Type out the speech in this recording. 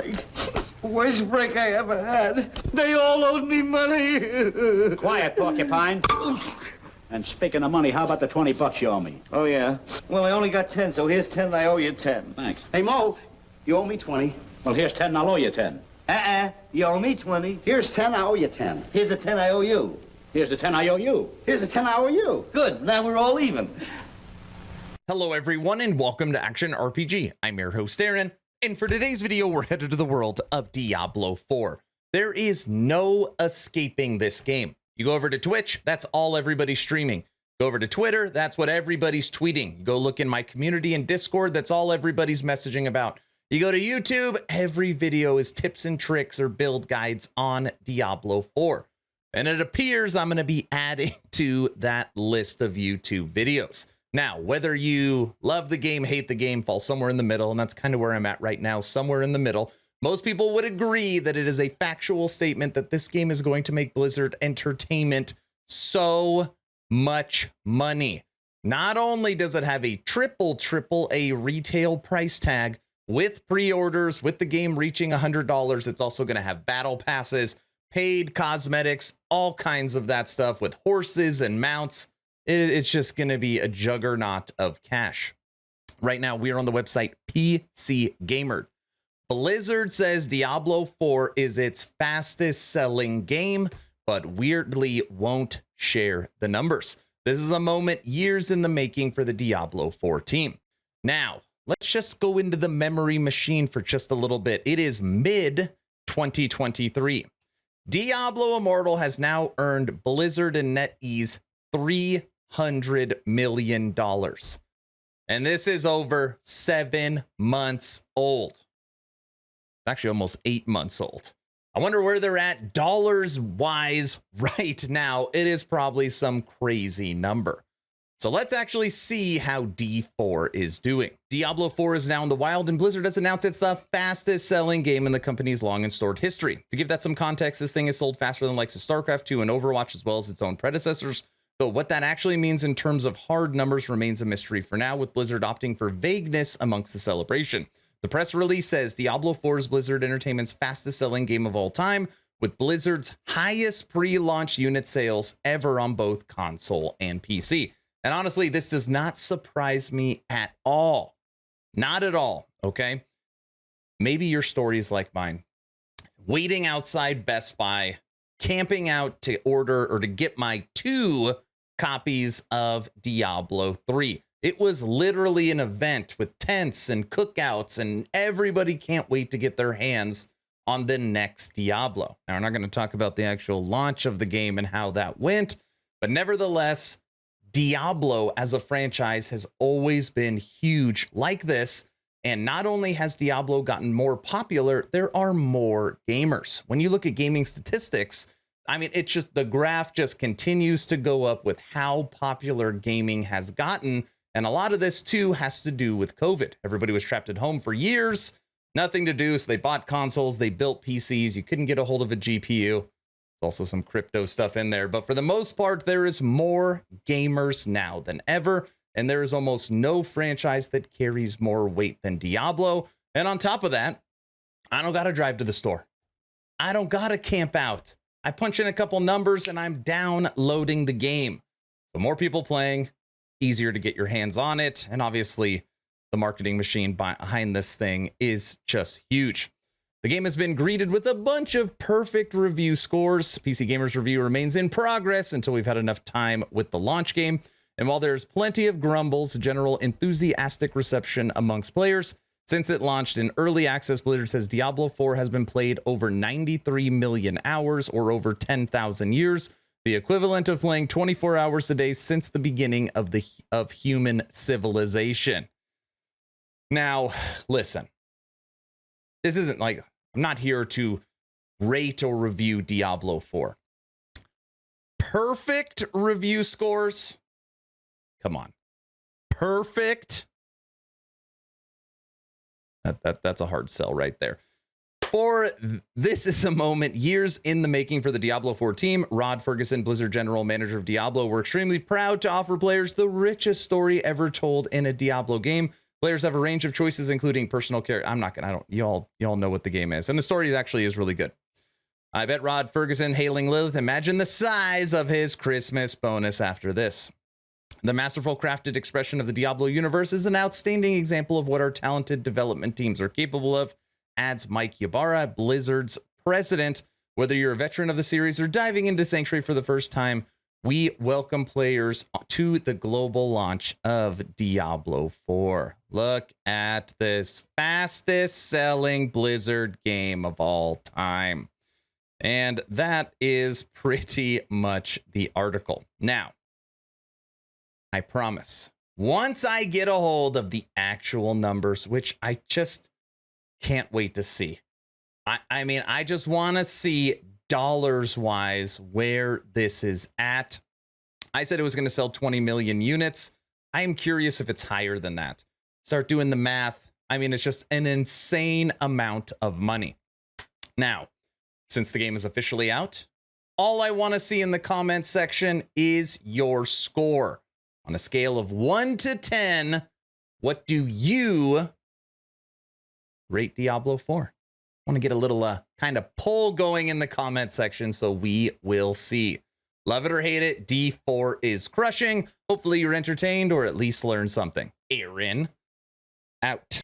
break. Worst break I ever had. They all owed me money. Quiet, porcupine. And speaking of money, how about the $20 you owe me? Oh, yeah? Well, I only got 10, so here's 10 and I owe you 10. Thanks. Hey, Mo, you owe me 20. Well, here's 10 and I'll owe you 10. You owe me 20. Here's 10, I owe you 10. Here's the 10 I owe you. Here's the 10 I owe you. Here's the 10 I owe you. Good, now we're all even. Hello everyone and welcome to Action RPG. I'm your host Aaron, and for today's video we're headed to the world of Diablo 4. There is no escaping this game. You go over to Twitch, that's all everybody's streaming. Go over to Twitter, that's what everybody's tweeting. You go look in my community and Discord, that's all everybody's messaging about. You go to YouTube, every video is tips and tricks or build guides on Diablo 4. And it appears I'm going to be adding to that list of YouTube videos. Now, whether you love the game, hate the game, fall somewhere in the middle, and that's kind of where I'm at right now, somewhere in the middle, most people would agree that it is a factual statement that this game is going to make Blizzard Entertainment so much money. Not only does it have a triple A retail price tag with pre-orders, with the game reaching $100, it's also going to have battle passes, paid cosmetics, all kinds of that stuff with horses and mounts. It's just going to be a juggernaut of cash. Right now, we are on the website PC Gamer. Blizzard says Diablo 4 is its fastest selling game, but weirdly won't share the numbers. This is a moment years in the making for the Diablo 4 team. Now, let's just go into the memory machine for just a little bit. It is mid 2023. Diablo Immortal has now earned Blizzard and NetEase $300 million. And this is over 7 months old. Actually, almost 8 months old. I wonder where they're at dollars wise right now. It is probably some crazy number. So let's actually see how D4 is doing. Diablo 4 is now in the wild, and Blizzard has announced it's the fastest selling game in the company's long and storied history. To give that some context, this thing is sold faster than the likes of StarCraft 2 and Overwatch, as well as its own predecessors. Though what that actually means in terms of hard numbers remains a mystery for now, with Blizzard opting for vagueness amongst the celebration. The press release says Diablo 4 is Blizzard Entertainment's fastest selling game of all time, with Blizzard's highest pre-launch unit sales ever on both console and PC. And honestly, this does not surprise me at all. Not at all, okay? Maybe your story is like mine. Waiting outside Best Buy, camping out to order or to get my 2 copies of Diablo 3. It was literally an event with tents and cookouts, and everybody can't wait to get their hands on the next Diablo. Now, we're not going to talk about the actual launch of the game and how that went, but nevertheless, Diablo as a franchise has always been huge like this. And not only has Diablo gotten more popular, there are more gamers. When you look at gaming statistics, I mean, it's just the graph just continues to go up with how popular gaming has gotten. And a lot of this, too, has to do with COVID. Everybody was trapped at home for years, nothing to do. So they bought consoles, they built PCs. You couldn't get a hold of a GPU. Also some crypto stuff in there. But for the most part, there is more gamers now than ever. And there is almost no franchise that carries more weight than Diablo. And on top of that, I don't got to drive to the store. I don't got to camp out. I punch in a couple numbers and I'm downloading the game. So more people playing, easier to get your hands on it. And obviously, the marketing machine behind this thing is just huge. The game has been greeted with a bunch of perfect review scores. PC Gamer's review remains in progress until we've had enough time with the launch game. And while there's plenty of grumbles, general enthusiastic reception amongst players. Since it launched in early access, Blizzard says Diablo 4 has been played over 93 million hours, or over 10,000 years, the equivalent of playing 24 hours a day since the beginning of human civilization. Now, listen. This isn't like, I'm not here to rate or review Diablo 4. Perfect review scores. Come on. Perfect. That's a hard sell right there. This is a moment years in the making for the Diablo 4 team. Rod Ferguson, Blizzard General Manager of Diablo, we're extremely proud to offer players the richest story ever told in a Diablo game. Players have a range of choices, including personal care. Y'all know what the game is. And the story actually is really good. I bet Rod Ferguson hailing Lilith. Imagine the size of his Christmas bonus after this. The masterful crafted expression of the Diablo universe is an outstanding example of what our talented development teams are capable of, adds Mike Ybarra, Blizzard's president. Whether you're a veteran of the series or diving into Sanctuary for the first time, we welcome players to the global launch of Diablo 4. Look at this fastest selling Blizzard game of all time. And that is pretty much the article. Now, I promise, once I get a hold of the actual numbers, which I just can't wait to see. I mean, I just want to see dollars-wise where this is at. I said it was going to sell 20 million units. I'm curious if it's higher than that. Start doing the math. I mean, it's just an insane amount of money. Now, since the game is officially out, all I want to see in the comments section is your score. On a scale of 1 to 10, what do you rate Diablo 4? I want to get a little kind of poll going in the comment section, so we will see. Love it or hate it, D4 is crushing. Hopefully you're entertained or at least learned something. Aaron, out.